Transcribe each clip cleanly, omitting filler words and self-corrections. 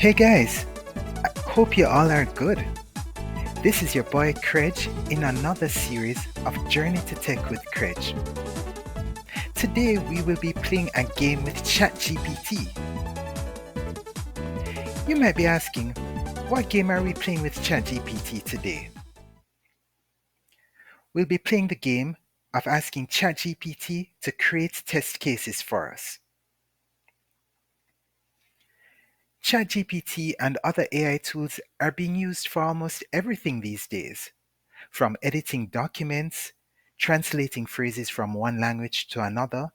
Hey guys, I hope you all are good. This is your boy Craig in another series of Journey to Tech with Craig. Today we will be playing a game with ChatGPT. You might be asking, what game are we playing with ChatGPT today? We'll be playing the game of asking ChatGPT to create test cases for us. ChatGPT and other AI tools are being used for almost everything these days, from editing documents, translating phrases from one language to another,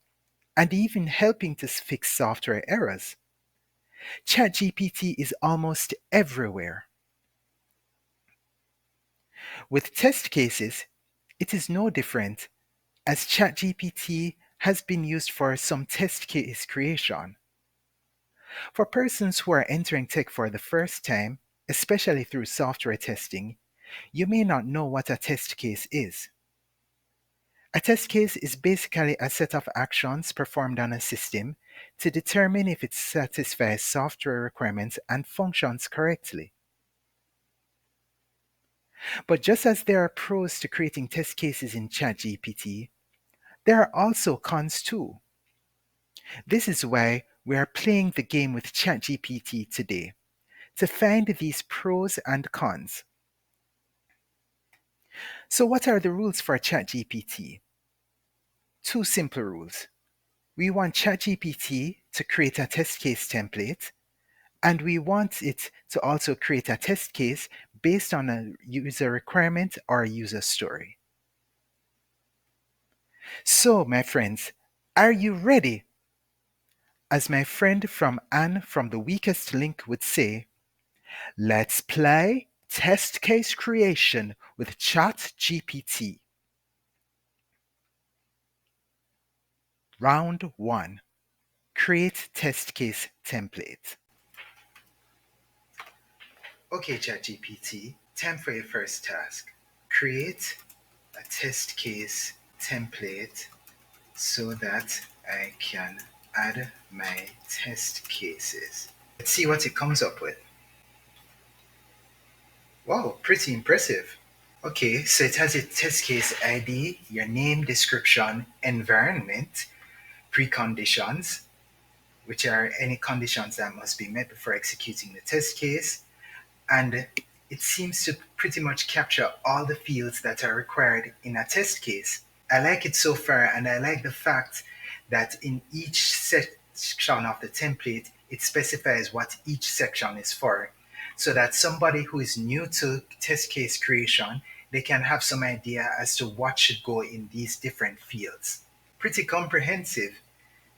and even helping to fix software errors. ChatGPT is almost everywhere. With test cases, it is no different, as ChatGPT has been used for some test case creation. For persons who are entering tech for the first time, especially through software testing, you may not know what a test case is. A test case is basically a set of actions performed on a system to determine if it satisfies software requirements and functions correctly. But just as there are pros to creating test cases in ChatGPT, there are also cons too. This is why we are playing the game with ChatGPT today, to find these pros and cons. So what are the rules for ChatGPT? Two simple rules. We want ChatGPT to create a test case template, and we want it to also create a test case based on a user requirement or a user story. So, my friends, are you ready? As my friend from Anne from the Weakest Link would say, let's play test case creation with ChatGPT. Round 1. Create test case template. Okay, ChatGPT, time for your first task. Create a test case template so that I can add my test cases. Let's see what it comes up with. Wow, pretty impressive. Okay, so it has a test case ID, your name, description, environment, preconditions, which are any conditions that must be met before executing the test case, and it seems to pretty much capture all the fields that are required in a test case. I like it so far, and I like the fact that in each section of the template, it specifies what each section is for, so that somebody who is new to test case creation, they can have some idea as to what should go in these different fields. Pretty comprehensive,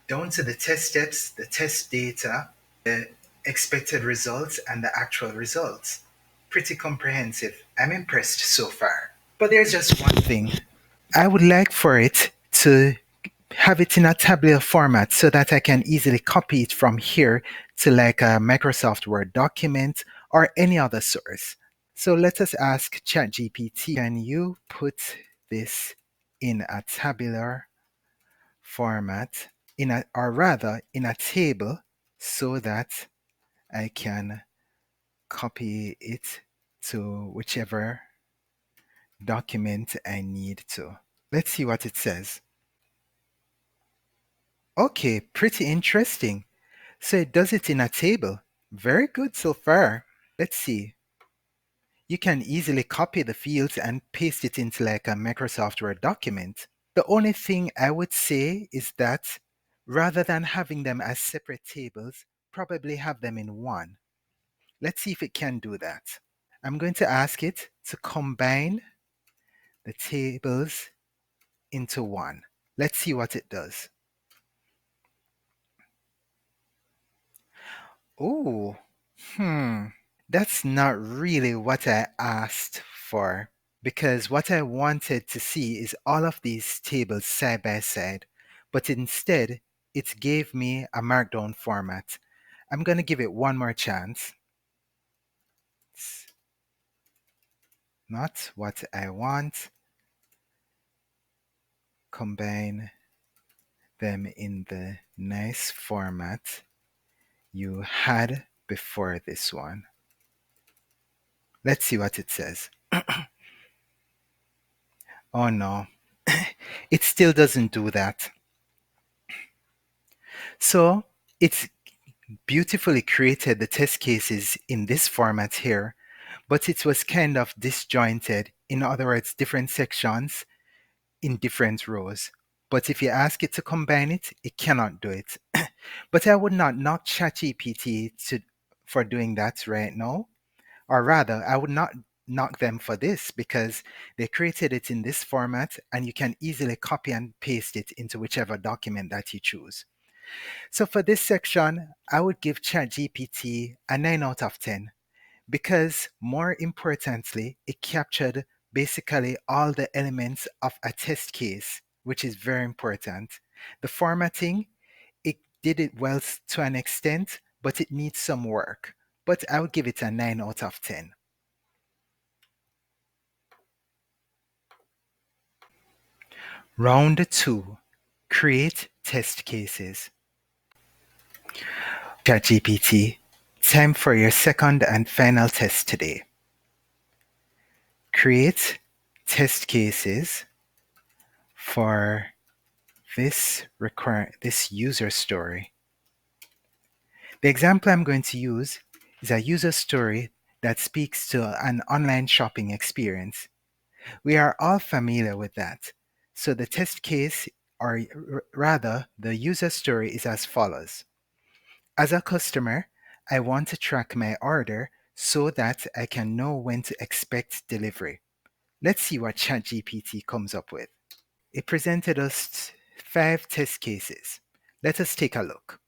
down to the test steps, the test data, the expected results, and the actual results. Pretty comprehensive. I'm impressed so far. But there's just one thing. I would like for it to have it in a tabular format so that I can easily copy it from here to like a Microsoft Word document or any other source. So let us ask ChatGPT, can you put this in a tabular format, or rather in a table, so that I can copy it to whichever document I need to. Let's see what it says. Okay, pretty interesting. So it does it in a table. Very good so far. Let's see. You can easily copy the fields and paste it into like a Microsoft Word document. The only thing I would say is that rather than having them as separate tables, probably have them in one. Let's see if it can do that. I'm going to ask it to combine the tables into one. Let's see what it does. Oh, that's not really what I asked for, because what I wanted to see is all of these tables side by side, but instead it gave me a markdown format. I'm going to give it one more chance. It's not what I want. Combine them in the nice format you had before this one. Let's see what it says. Oh no, it still doesn't do that. So it's beautifully created the test cases in this format here, but it was kind of disjointed. In other words, different sections in different rows. But if you ask it to combine it, it cannot do it. But I would not knock ChatGPT for doing that right now. Or rather, I would not knock them for this because they created it in this format and you can easily copy and paste it into whichever document that you choose. So for this section, I would give ChatGPT a 9 out of 10 because more importantly, it captured basically all the elements of a test case, which is very important. The formatting, it did it well to an extent, but it needs some work. But I would give it a 9 out of 10. Round 2. Create test cases. ChatGPT, time for your second and final test today. Create test cases for this user story. The example I'm going to use is a user story that speaks to an online shopping experience. We are all familiar with that. So the test case, or rather, the user story is as follows. As a customer, I want to track my order so that I can know when to expect delivery. Let's see what ChatGPT comes up with. It presented us 5 test cases. Let us take a look.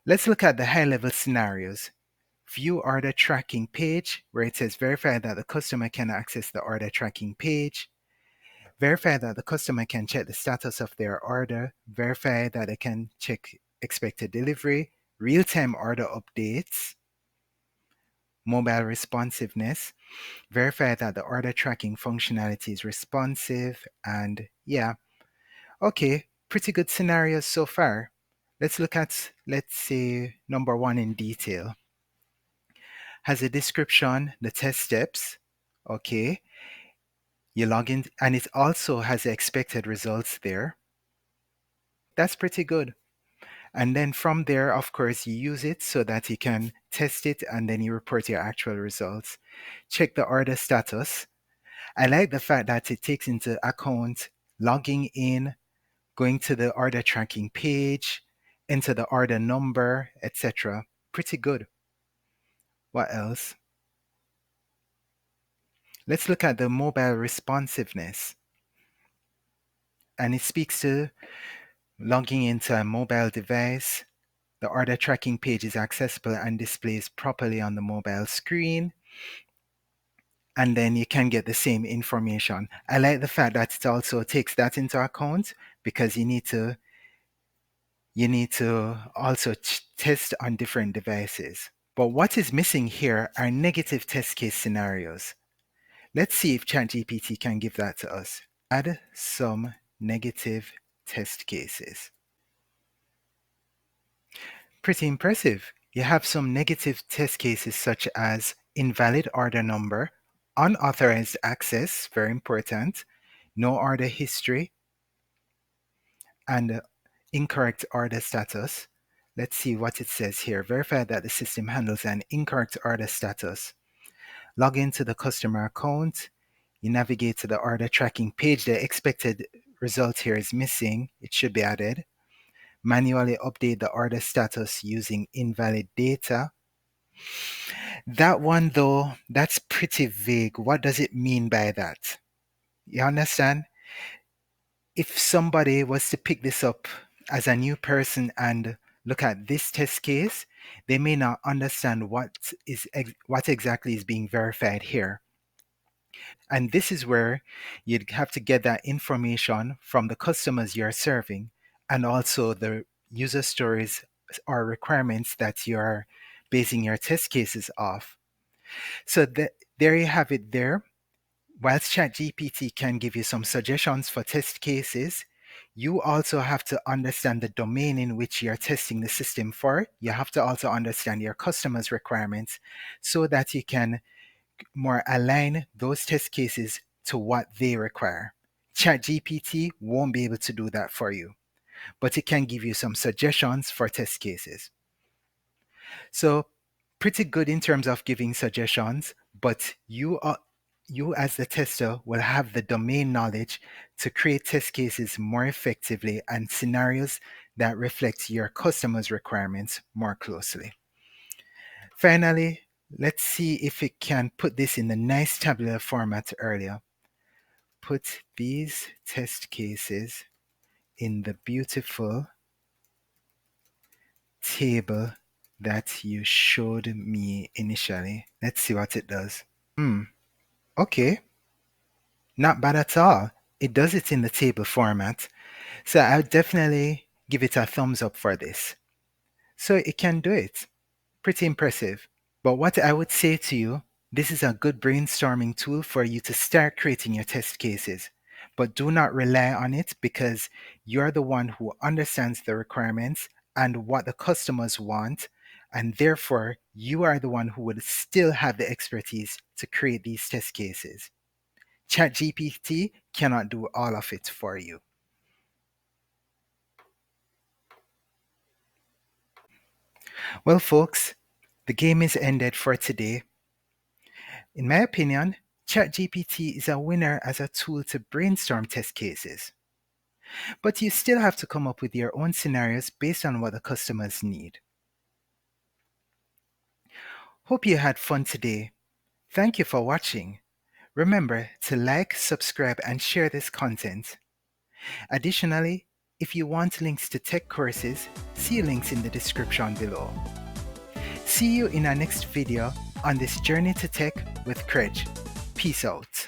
Let's look at the high-level scenarios. View order tracking page, where it says verify that the customer can access the order tracking page. Verify that the customer can check the status of their order. Verify that they can check expected delivery. Real-time order updates. Mobile responsiveness. Verify that the order tracking functionality is responsive. And yeah, okay, pretty good scenarios so far. Let's look at, let's say, number 1 in detail. Has a description, the test steps. Okay, you log in, and it also has the expected results there. That's pretty good. And then from there, of course, you use it so that you can test it and then you report your actual results. Check the order status. I like the fact that it takes into account logging in, going to the order tracking page, enter the order number, etc. Pretty good. What else? Let's look at the mobile responsiveness. And it speaks to logging into a mobile device. The order tracking page is accessible and displays properly on the mobile screen. And then you can get the same information. I like the fact that it also takes that into account because you need to also test on different devices. But what is missing here are negative test case scenarios. Let's see if ChatGPT can give that to us. Add some negative test cases. Pretty impressive. You have some negative test cases such as invalid order number, unauthorized access, very important, no order history, and incorrect order status. Let's see what it says here. Verify that the system handles an incorrect order status. Log into the customer account. You navigate to the order tracking page. The expected result here is missing. It should be added. Manually update the order status using invalid data. That one, though, that's pretty vague. What does it mean by that? You understand? If somebody was to pick this up as a new person and look at this test case, they may not understand what exactly is being verified here. And this is where you'd have to get that information from the customers you're serving and also the user stories or requirements that you're basing your test cases off. So there you have it there. Whilst ChatGPT can give you some suggestions for test cases, You also have to understand the domain in which you're testing the system for. You have to also understand your customers' requirements so that you can more align those test cases to what they require. ChatGPT won't be able to do that for you, but it can give you some suggestions for test cases. So pretty good in terms of giving suggestions, but you as the tester will have the domain knowledge to create test cases more effectively and scenarios that reflect your customers' requirements more closely. Finally, let's see if it can put this in the nice tabular format earlier. Put these test cases in the beautiful table that you showed me initially. Let's see what it does. Okay, not bad at all. It does it in the table format. So I'll definitely give it a thumbs up for this. So it can do it. Pretty impressive. But what I would say to you, this is a good brainstorming tool for you to start creating your test cases. But do not rely on it because you're the one who understands the requirements and what the customers want, and therefore you are the one who would still have the expertise to create these test cases. ChatGPT cannot do all of it for you. Well, folks, the game is ended for today. In my opinion, ChatGPT is a winner as a tool to brainstorm test cases. But you still have to come up with your own scenarios based on what the customers need. Hope you had fun today. Thank you for watching. Remember to like, subscribe, and share this content. Additionally, if you want links to tech courses, see links in the description below. See you in our next video on this journey to tech with Craig. Peace out.